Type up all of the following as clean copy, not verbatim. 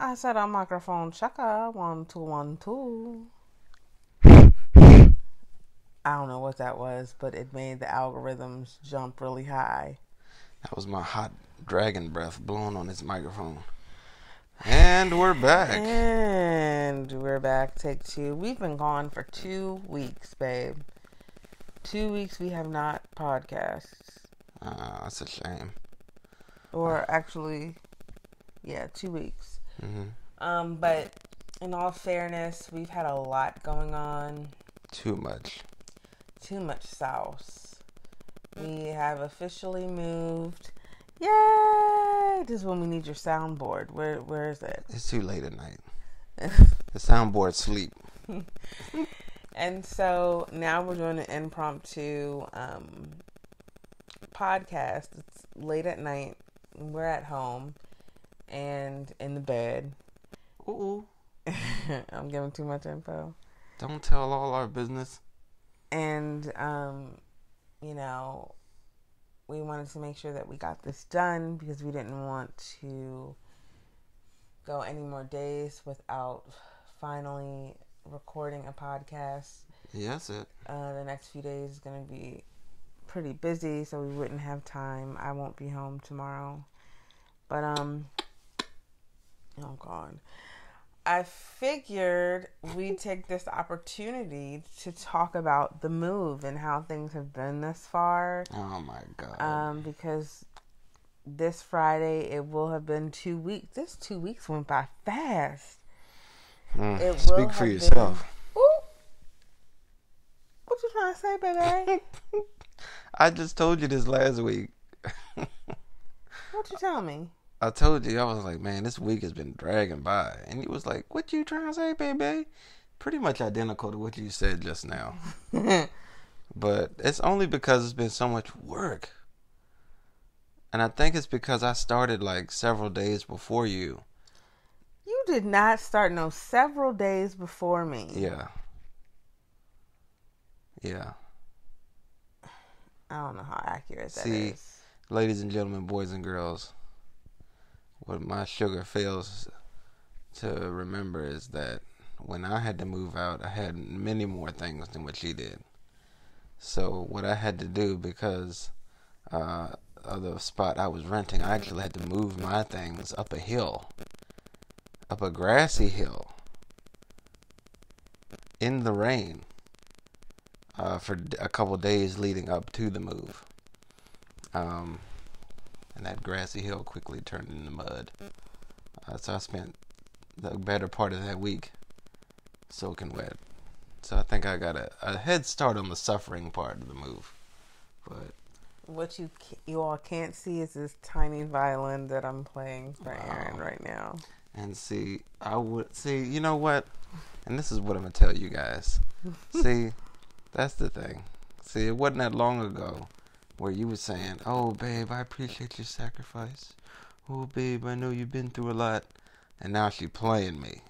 I said on microphone checker 1 2 1 2. I don't know what that was, but it made the algorithms jump really high. That was my hot dragon breath blowing on this microphone. And we're back. TakeTew. We've been gone for 2 weeks, babe. 2 weeks we have not podcasts. That's a shame. Or actually, 2 weeks. Mm-hmm. But in all fairness, we've had a lot going on. Too much sauce. We have officially moved. Yay! This is when we need your soundboard. Where is it? It's too late at night. The soundboard's sleep. And so now we're doing an impromptu podcast. It's late at night. We're at home and in the bed. Ooh. I'm giving too much info. Don't tell all our business. And, we wanted to make sure that we got this done because we didn't want to go any more days without finally recording a podcast. Yes, it. The next few days is going to be pretty busy, so we wouldn't have time. I won't be home tomorrow. But, oh God. I figured we'd take this opportunity to talk about the move and how things have been thus far. Oh my God. Because this Friday it will have been 2 weeks. This 2 weeks went by fast. Speak for yourself. What you trying to say, baby? I just told you this last week. What you tell me? I told you, I was like, man, this week has been dragging by. And you was like, what you trying to say, baby? Pretty much identical to what you said just now. But it's only because it's been so much work. And I think it's because I started like several days before you. You did not start several days before me. Yeah. I don't know how accurate that is. See, ladies and gentlemen, boys and girls, what my sugar fails to remember is that when I had to move out, I had many more things than what she did. So what I had to do, because of the spot I was renting, I actually had to move my things up a hill, up a grassy hill, in the rain, for a couple days leading up to the move. And that grassy hill quickly turned into mud. So I spent the better part of that week soaking wet. So I think I got a head start on the suffering part of the move. But what you all can't see is this tiny violin that I'm playing for Aaron right now. And see, you know what? And this is what I'm going to tell you guys. See, that's the thing. See, it wasn't that long ago where you were saying, oh, babe, I appreciate your sacrifice. Oh, babe, I know you've been through a lot. And now she's playing me.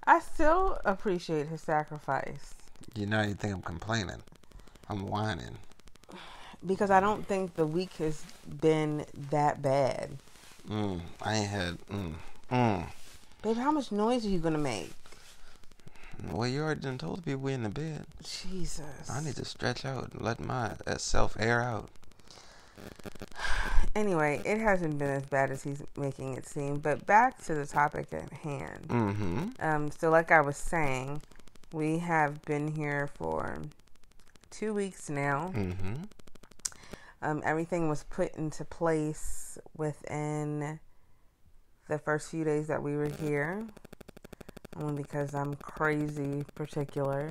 I still appreciate his sacrifice. You know, you think I'm complaining. I'm whining. Because I don't think the week has been that bad. I ain't had... Babe, how much noise are you going to make? Well, you already done told people we're in the bed. Jesus. I need to stretch out and let my self air out. Anyway, it hasn't been as bad as he's making it seem. But back to the topic at hand. Mm-hmm. So like I was saying, we have been here for 2 weeks now. Mm-hmm. Everything was put into place within the first few days that we were here. Only because I'm crazy particular.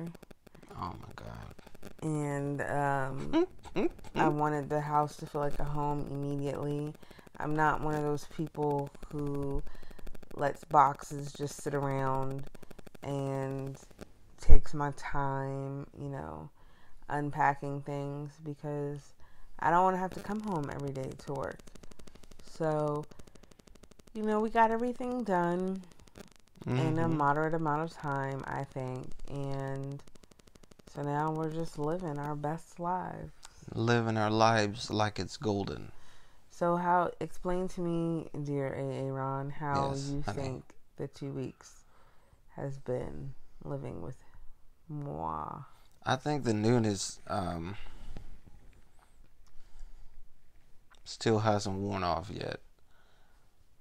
Oh my God. And I wanted the house to feel like a home immediately. I'm not one of those people who lets boxes just sit around and takes my time, unpacking things, because I don't want to have to come home every day to work. So, we got everything done in a moderate amount of time, I think. And so now we're just living our best lives. Living our lives like it's golden. So explain to me, dear Aaron, how you think the 2 weeks has been living with moi. I think the newness still hasn't worn off yet.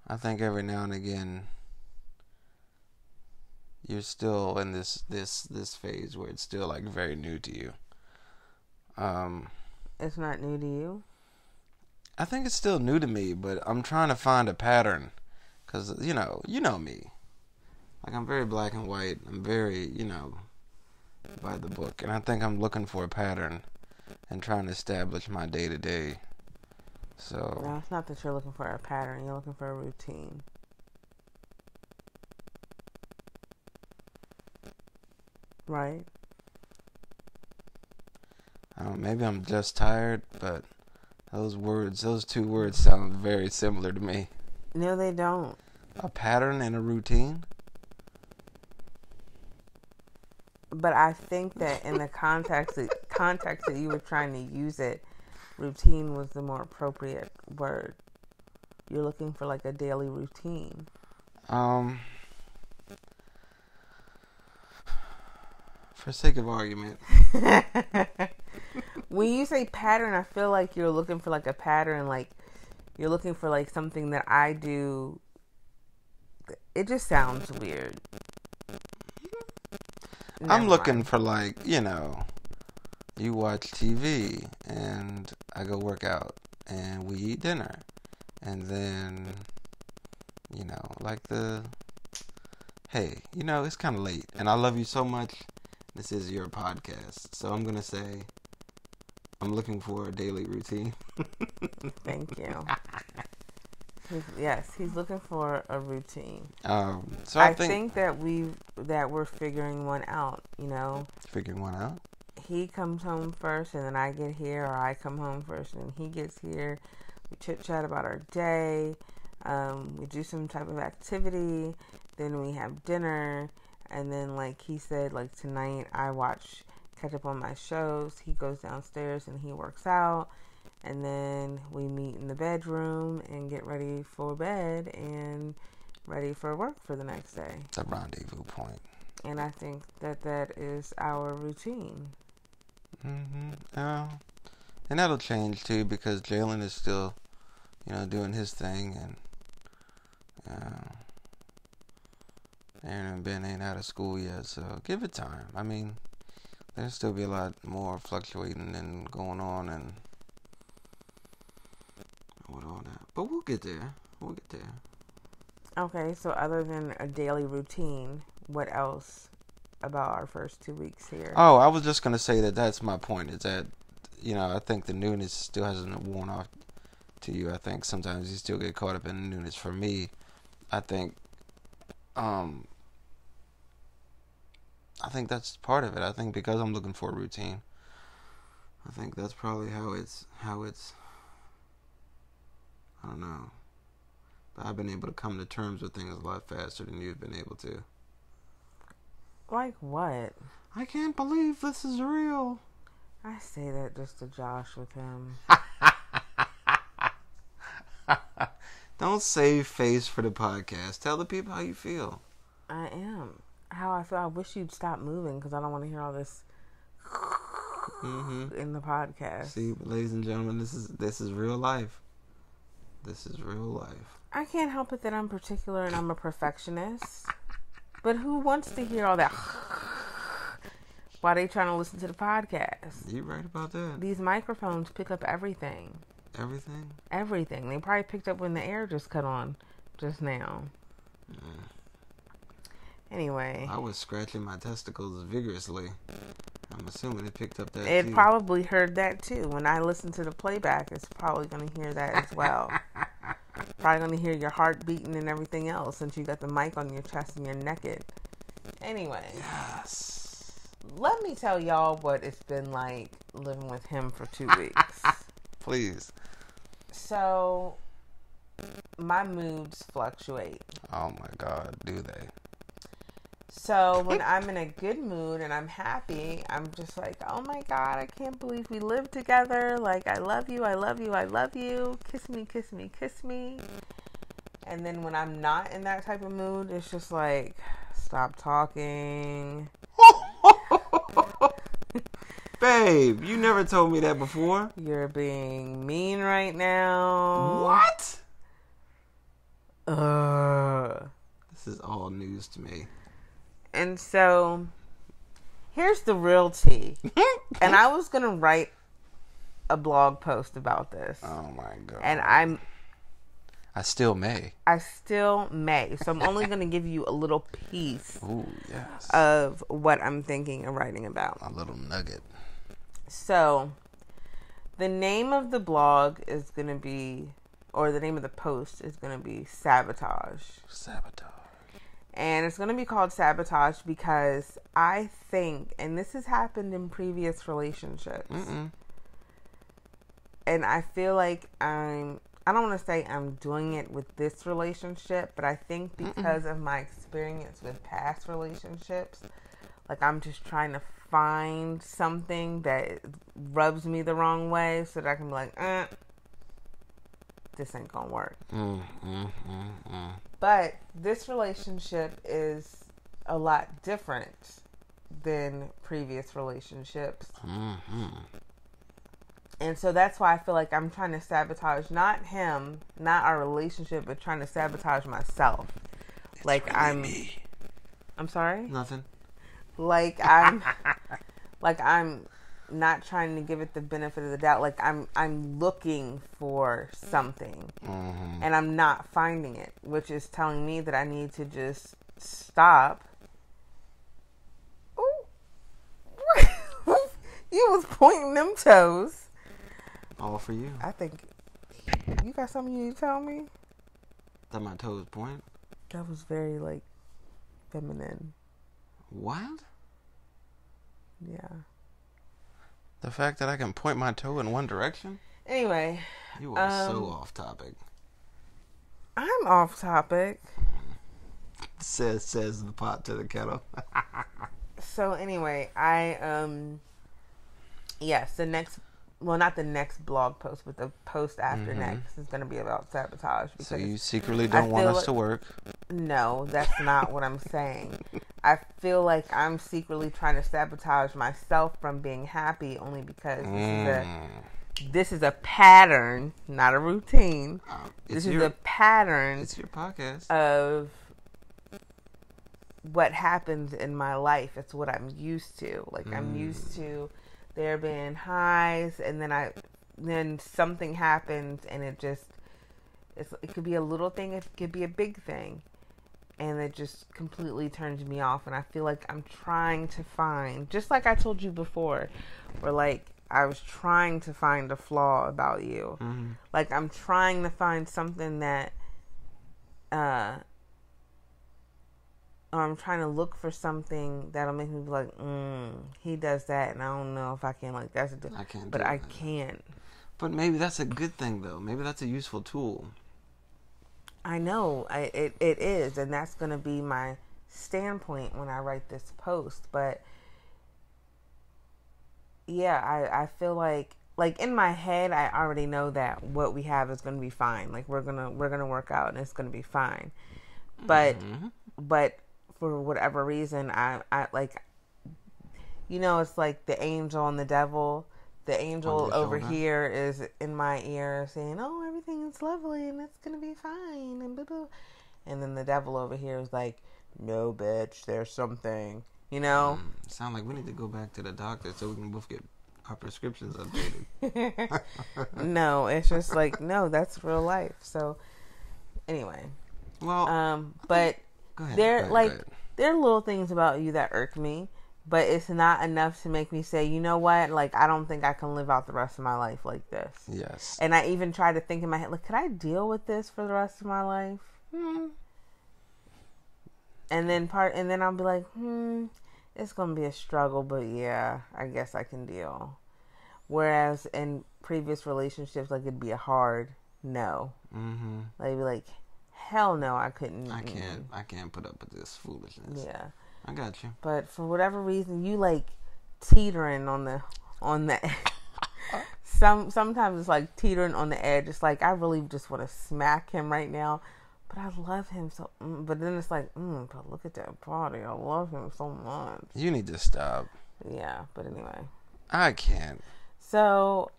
I think every now and again you're still in this phase where it's still like very new to you. It's not new to you? I think it's still new to me, but I'm trying to find a pattern. Because, you know me. Like, I'm very black and white. I'm very, by the book. And I think I'm looking for a pattern and trying to establish my day-to-day. So. No, it's not that you're looking for a pattern. You're looking for a routine. Right? I don't know, maybe I'm just tired, but those two words sound very similar to me. No, they don't. A pattern and a routine? But I think that in the context that you were trying to use it, routine was the more appropriate word. You're looking for like a daily routine. For sake of argument. When you say pattern, I feel like you're looking for like a pattern, like you're looking for like something that I do. It just sounds weird. I'm looking for like, you watch TV and I go work out and we eat dinner. And then, hey, it's kind of late and I love you so much. This is your podcast. So I'm going to say I'm looking for a daily routine. Thank you. He's looking for a routine. So I think that we're figuring one out, Figuring one out? He comes home first and then I get here, or I come home first and he gets here. We chit chat about our day. We do some type of activity. Then we have dinner. And then like he said, like tonight I catch up on my shows. He goes downstairs and he works out. And then we meet in the bedroom and get ready for bed and ready for work for the next day. The rendezvous point. And I think that is our routine. Mm-hmm. And that'll change too because Jalen is still, doing his thing, and Aaron and Ben ain't out of school yet, so give it time. I mean, there'll still be a lot more fluctuating and going on and all that. But we'll get there. Okay, so other than a daily routine, what else about our first 2 weeks here? Oh, I was just going to say that's my point. Is that, I think the newness still hasn't worn off to you. I think sometimes you still get caught up in the newness. For me, I think that's part of it. I think because I'm looking for a routine, I think that's probably how it's I don't know. But I've been able to come to terms with things a lot faster than you've been able to. Like what? I can't believe this is real. I say that just to josh with him. Don't save face for the podcast. Tell the people how you feel. I am. How I feel. I wish you'd stop moving because I don't want to hear all this in the podcast. See, ladies and gentlemen, this is real life. This is real life. I can't help it that I'm particular and I'm a perfectionist. But who wants to hear all that while they trying to listen to the podcast? You right about that. These microphones pick up everything. Everything? Everything. They probably picked up when the air just cut on just now. Anyway. I was scratching my testicles vigorously. I'm assuming it picked up that It too. probably heard that too. When I listen to the playback, it's probably going to hear that as well. Probably going to hear your heart beating and everything else since you got the mic on your chest and you're naked. Anyway. Yes. Let me tell y'all what it's been like living with him for 2 weeks. Please. So, my moods fluctuate. Oh my God, do they? So, when I'm in a good mood and I'm happy, I'm just like, oh my God, I can't believe we live together. Like, I love you, I love you, I love you. Kiss me, kiss me, kiss me. And then when I'm not in that type of mood, it's just like, stop talking. Babe, you never told me that before. You're being mean right now. What? Ugh. This is all news to me. And so, here's the real tea. And I was going to write a blog post about this. Oh my God. And I still may. So I'm only going to give you a little piece yes. of what I'm thinking and writing about. A little nugget. So, the name of the blog is going to be, or the name of the post is going to be Sabotage. Sabotage. And it's going to be called Sabotage because I think, and this has happened in previous relationships, and I feel like I don't want to say I'm doing it with this relationship, but I think because of my experience with past relationships, like I'm just trying to find something that rubs me the wrong way so that I can be like, this ain't gonna work. But this relationship is a lot different than previous relationships. And so that's why I feel like I'm trying to sabotage not him, not our relationship, but trying to sabotage myself. It's like really me. I'm sorry? Nothing. Like I'm not trying to give it the benefit of the doubt. Like I'm looking for something and I'm not finding it, which is telling me that I need to just stop. Ooh. You was pointing them toes. All for you. I think you got something you need to tell me? That my toes point? That was very like feminine. What? Yeah. The fact that I can point my toe in one direction? Anyway. You are so off topic. I'm off topic. Says the pot to the kettle. So anyway, yes, not the next blog post, but the post after next is going to be about sabotage. So you secretly don't want us to work? No, that's not what I'm saying. I feel like I'm secretly trying to sabotage myself from being happy only because this is a pattern, not a routine. This is a pattern. It's your podcast. Of what happens in my life. It's what I'm used to. Like I'm used to there being highs, and then something happens, and it could be a little thing, it could be a big thing, and it just completely turns me off. And I feel like I'm trying to find, just like I told you before, where like I was trying to find a flaw about you. Like I'm trying to find something that I'm trying to look for something that'll make me be like, he does that, and I don't know if I can, like, that's a I can't, but I can't. But maybe that's a good thing, though. Maybe that's a useful tool. I know, it is, and that's going to be my standpoint when I write this post. But yeah, I feel like in my head, I already know that what we have is going to be fine. Like we're gonna work out, and it's going to be fine. But for whatever reason, I like, it's like the angel and the devil. The angel over here is in my ear saying, "Oh, everything is lovely and it's gonna be fine," and blah, blah. And then the devil over here is like, "No, bitch, there's something." Sound like we need to go back to the doctor so we can both get our prescriptions updated. No, it's just like, no, that's real life. So anyway, well, but go ahead, there are little things about you that irk me. But it's not enough to make me say, you know what? Like, I don't think I can live out the rest of my life like this. Yes. And I even try to think in my head, like, could I deal with this for the rest of my life? And then I'll be like, it's going to be a struggle, but yeah, I guess I can deal. Whereas in previous relationships, like, it'd be a hard no. Like, be like, hell no, I couldn't. I can't put up with this foolishness. Yeah. I got you. But for whatever reason, you like teetering on the sometimes it's like teetering on the edge. It's like I really just want to smack him right now, but I love him so. But then it's like, but look at that body. I love him so much. You need to stop. Yeah, but anyway. I can't. So,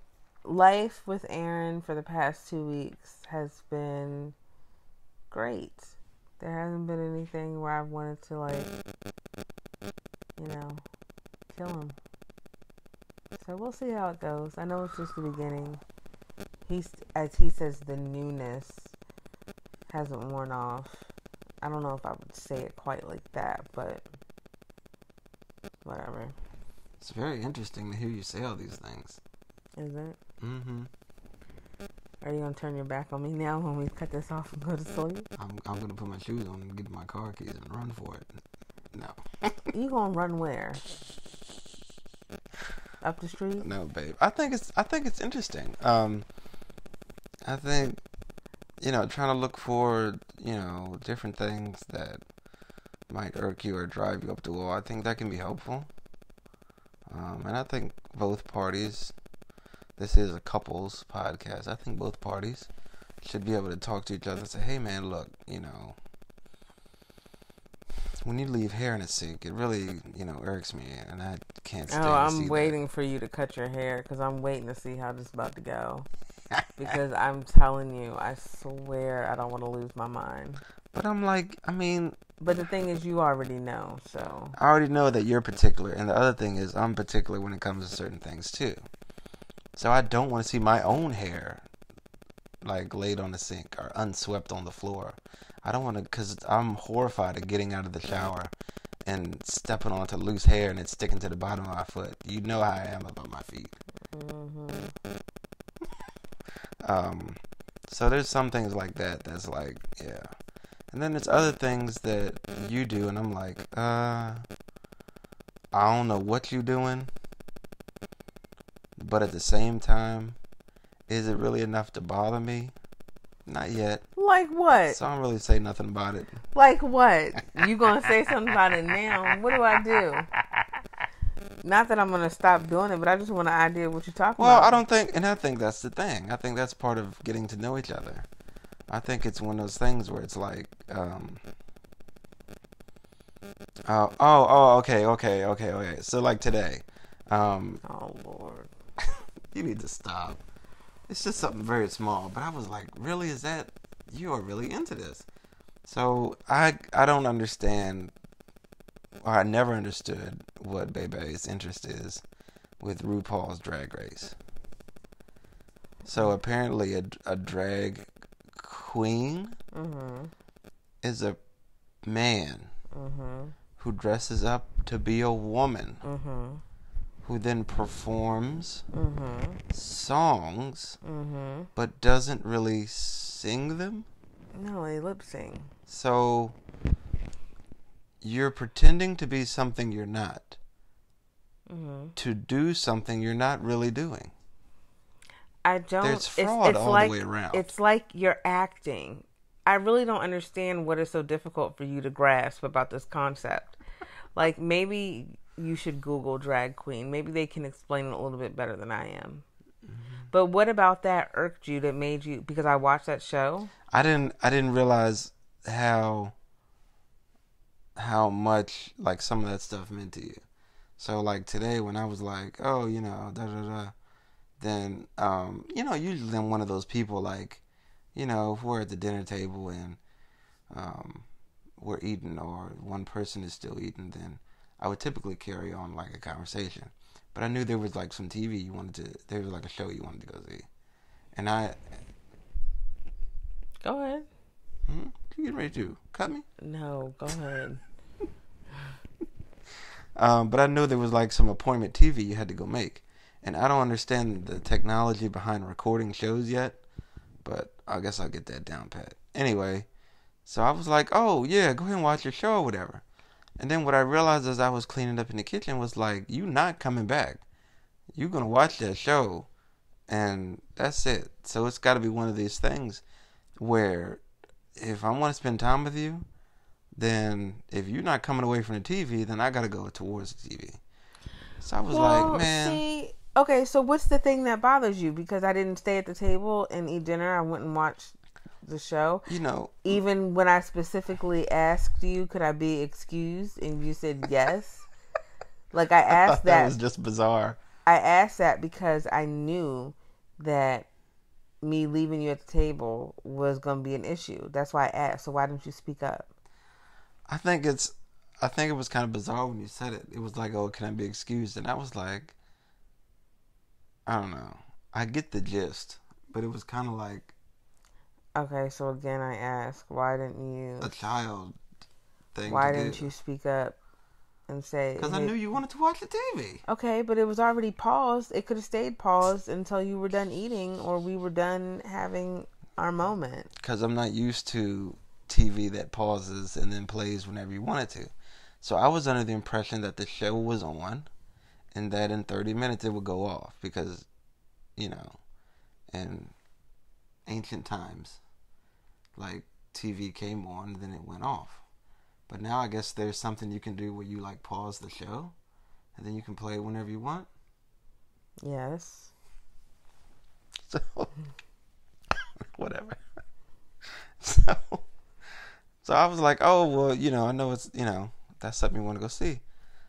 life with Aaron for the past 2 weeks has been great. There hasn't been anything where I've wanted to, like, kill him. So we'll see how it goes. I know it's just the beginning. As he says, the newness hasn't worn off. I don't know if I would say it quite like that, but whatever. It's very interesting to hear you say all these things. Is it? Mm-hmm. Are you going to turn your back on me now when we cut this off and go to sleep? I'm going to put my shoes on and get my car keys and run for it. No. You going to run where? Up the street? No, babe. I think it's interesting. I think, trying to look for, different things that might irk you or drive you up the wall, I think that can be helpful. And I think both parties, this is a couples podcast, I think both parties should be able to talk to each other and say, hey man, look, when you leave hair in a sink, it really, irks me, and I can't stand to see I'm waiting for you to cut your hair, because I'm waiting to see how this is about to go. Because I'm telling you, I swear I don't want to lose my mind. But I'm like, But the thing is, you already know, so. I already know that you're particular, and the other thing is I'm particular when it comes to certain things, too. So I don't want to see my own hair, like, laid on the sink or unswept on the floor. I don't want to, because I'm horrified of getting out of the shower and stepping onto loose hair and it's sticking to the bottom of my foot. You know how I am about my feet. Mm-hmm. So there's some things like that that's like, yeah. And then there's other things that you do and I'm like, I don't know what you're doing, but at the same time, is it really enough to bother me? Not yet. Like what? So I don't really say nothing about it. Like what? You gonna say something about it now? What do I do? Not that I'm gonna stop doing it, but I just want an idea of what you're talking about. Well, I think that's the thing. I think that's part of getting to know each other. I think it's one of those things where it's like, okay. So like today, oh Lord, you need to stop. It's just something very small, but I was like, really, is that, you are really into this? So I don't understand, or I never understood what Bebe's interest is with RuPaul's Drag Race. So apparently a drag queen is a man who dresses up to be a woman. Who then performs songs, but doesn't really sing them? No, they lip sync. So, you're pretending to be something you're not. To do something you're not really doing. I don't... There's fraud all the way around. It's like you're acting. I really don't understand what is so difficult for you to grasp about this concept. Like, maybe... you should Google drag queen. Maybe they can explain it a little bit better than I am. But what about that irked you that made you, because I watched that show? I didn't realize how much like some of that stuff meant to you. So like today when I was like, oh, then usually I'm one of those people like, if we're at the dinner table and we're eating or one person is still eating, then I would typically carry on like a conversation. But I knew there was like some TV there was like a show you wanted to go see. And Go ahead. You getting ready to cut me? No, go ahead. But I knew there was like some appointment TV you had to go make. And I don't understand the technology behind recording shows yet. But I guess I'll get that down pat. Anyway, so I was like, oh yeah, go ahead and watch your show or whatever. And then what I realized as I was cleaning up in the kitchen was like, you not coming back. You're going to watch that show. And that's it. So it's got to be one of these things where if I want to spend time with you, then if you're not coming away from the TV, then I got to go towards the TV. So I was like, man. Okay, so what's the thing that bothers you? Because I didn't stay at the table and eat dinner. I went and watched the show. You know, even when I specifically asked you, could I be excused, and you said yes. Like I asked that was just bizarre. I asked that because I knew that me leaving you at the table was going to be an issue. That's why I asked. So why didn't you speak up? I think it was kind of bizarre when you said it. It was like, "Oh, can I be excused?" And I was like, I don't know. I get the gist, but it was kind of like, okay. So again, I asked, why didn't you? A child thing. Why didn't you speak up and say? Because I knew you wanted to watch the TV. Okay, but it was already paused. It could have stayed paused until you were done eating or we were done having our moment. Because I'm not used to TV that pauses and then plays whenever you want it to. So I was under the impression that the show was on and that in 30 minutes it would go off because, you know, in ancient times, like TV came on and then it went off. But now I guess there's something you can do where you like pause the show and then you can play whenever you want. Yes. So, whatever. So I was like, oh, well, you know, I know it's, you know, that's something you want to go see.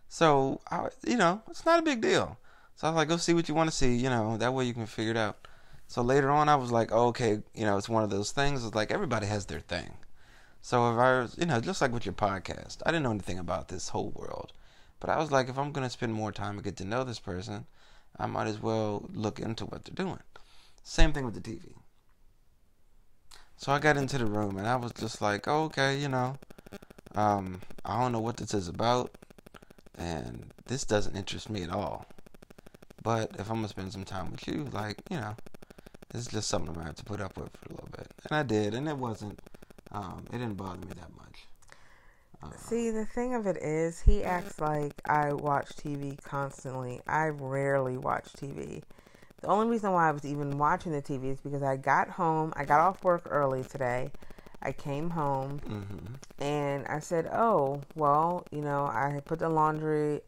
So, you know, it's not a big deal. So I was like, go see what you want to see, you know, that way you can figure it out. So later on, I was like, oh, okay, you know, it's one of those things. It's like everybody has their thing. So if I was, you know, just like with your podcast, I didn't know anything about this whole world. But I was like, if I'm going to spend more time and get to know this person, I might as well look into what they're doing. Same thing with the TV. So I got into the room and I was just like, oh, okay, you know, I don't know what this is about. And this doesn't interest me at all. But if I'm going to spend some time with you, like, you know, it's just something I'm going to have to put up with for a little bit. And I did. And it wasn't, it didn't bother me that much. See, the thing of it is, he acts like I watch TV constantly. I rarely watch TV. The only reason why I was even watching the TV is because I got home. I got off work early today. I came home and I said, oh, well, you know, I had put the laundry,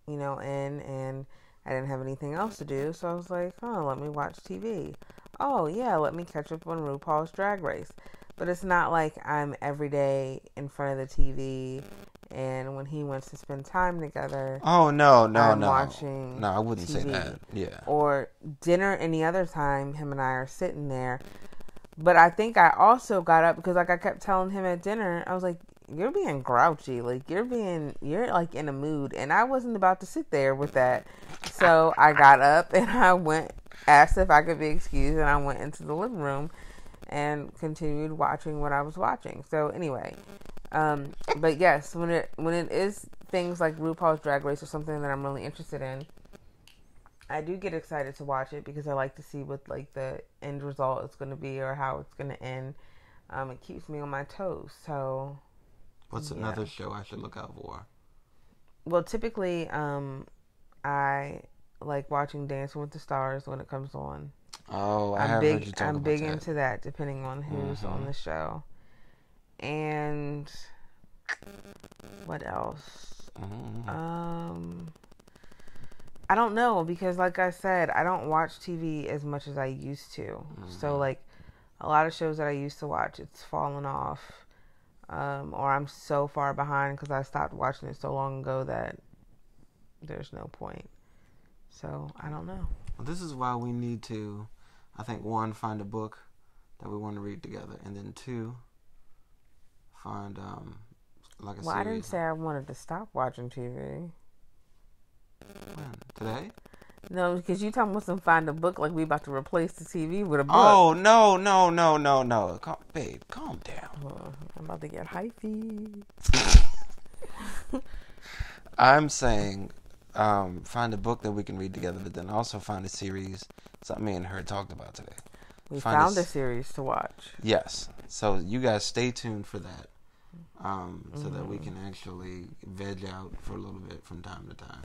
you know, in and I didn't have anything else to do. So I was like, oh, let me watch TV. Oh, yeah, let me catch up on RuPaul's Drag Race. But it's not like I'm every day in front of the TV and when he wants to spend time together. Oh, no. Watching No, I wouldn't TV. say that. Yeah. Or dinner any other time, him and I are sitting there. But I think I also got up because, like, I kept telling him at dinner, I was like, you're being grouchy. Like, you're like in a mood. And I wasn't about to sit there with that. So I got up and I asked if I could be excused, and I went into the living room and continued watching what I was watching. So anyway, but yes, when it is things like RuPaul's Drag Race or something that I'm really interested in, I do get excited to watch it because I like to see what like the end result is going to be or how it's going to end. It keeps me on my toes. So, what's another show I should look out for? Well, typically, I like watching Dancing with the Stars when it comes on. Oh, I have heard you talk about that. I'm big into that, depending on who's on the show. And what else? I don't know, because like I said, I don't watch TV as much as I used to. So like a lot of shows that I used to watch, it's fallen off. Or I'm so far behind because I stopped watching it so long ago that there's no point. So I don't know. Well, this is why we need to, I think, one, find a book that we want to read together, and then two, find like a series. Well, I didn't say I wanted to stop watching TV. When? Today? No, because you talking about find a book like we about to replace the TV with a book. Oh, no. Babe, calm down. Oh, I'm about to get hyphy. I'm saying find a book that we can read together, but then also find a series, something me and her talked about today. We found a series to watch. Yes. So you guys stay tuned for that. So that we can actually veg out for a little bit from time to time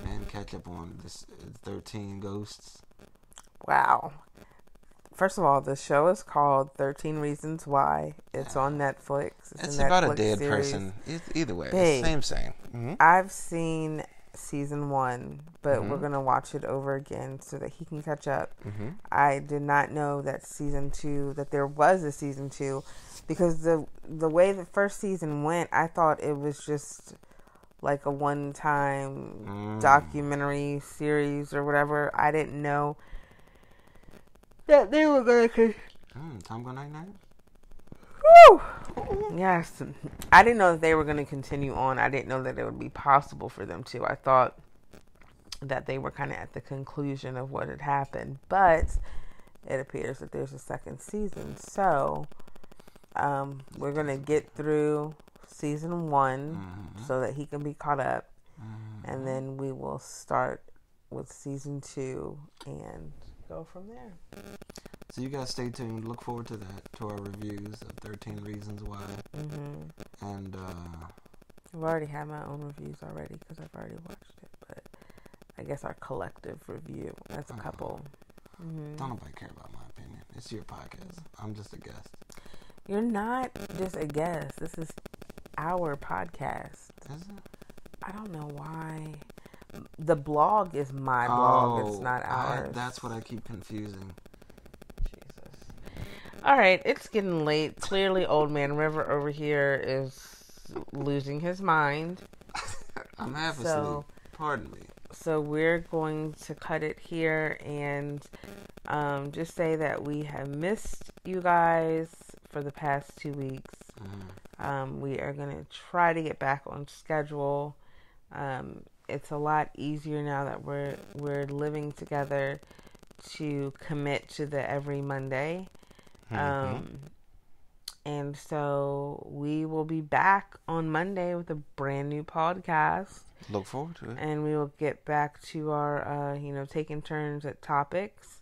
and catch up on this 13 Ghosts. Wow. First of all, the show is called 13 Reasons Why. It's on Netflix. It's about a dead person. Either way, Babe, same. Mm-hmm. I've seen season 1, but we're going to watch it over again so that he can catch up. I did not know that that there was a season 2, because the way the first season went, I thought it was just like a one-time documentary series or whatever. I didn't know that they were going to... Time go night-night? Woo! Yes. I didn't know that they were going to continue on. I didn't know that it would be possible for them to. I thought that they were kind of at the conclusion of what had happened. But it appears that there's a second season. So, we're going to get through season 1 so that he can be caught up. And then we will start with season 2 and go from there. So you guys stay tuned. Look forward to that, to our reviews of 13 Reasons Why. And I've already had my own reviews already because I've already watched it. But I guess our collective review as a couple. Don't nobody care about my opinion. It's your podcast. I'm just a guest. You're not just a guest. This is our podcast. Is it? I don't know why. The blog is my blog. It's not ours. That's what I keep confusing. All right, it's getting late. Clearly, Old Man River over here is losing his mind. I'm half asleep. Pardon me. So we're going to cut it here and just say that we have missed you guys for the past 2 weeks. We are going to try to get back on schedule. It's a lot easier now that we're living together to commit to the every Monday. And so we will be back on Monday with a brand new podcast. Look forward to it. And we will get back to our, taking turns at topics.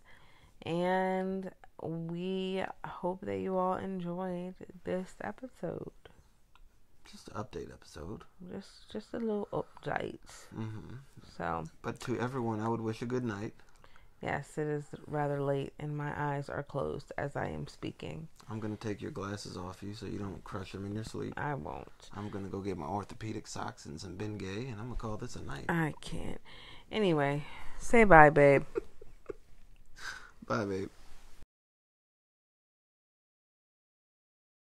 And we hope that you all enjoyed this episode. Just an update episode. Just a little update. So. But to everyone, I would wish a good night. Yes, it is rather late and my eyes are closed as I am speaking. I'm going to take your glasses off you so you don't crush them in your sleep. I won't. I'm going to go get my orthopedic socks and some Bengay, and I'm going to call this a night. I can't. Anyway, say bye, babe. Bye, babe.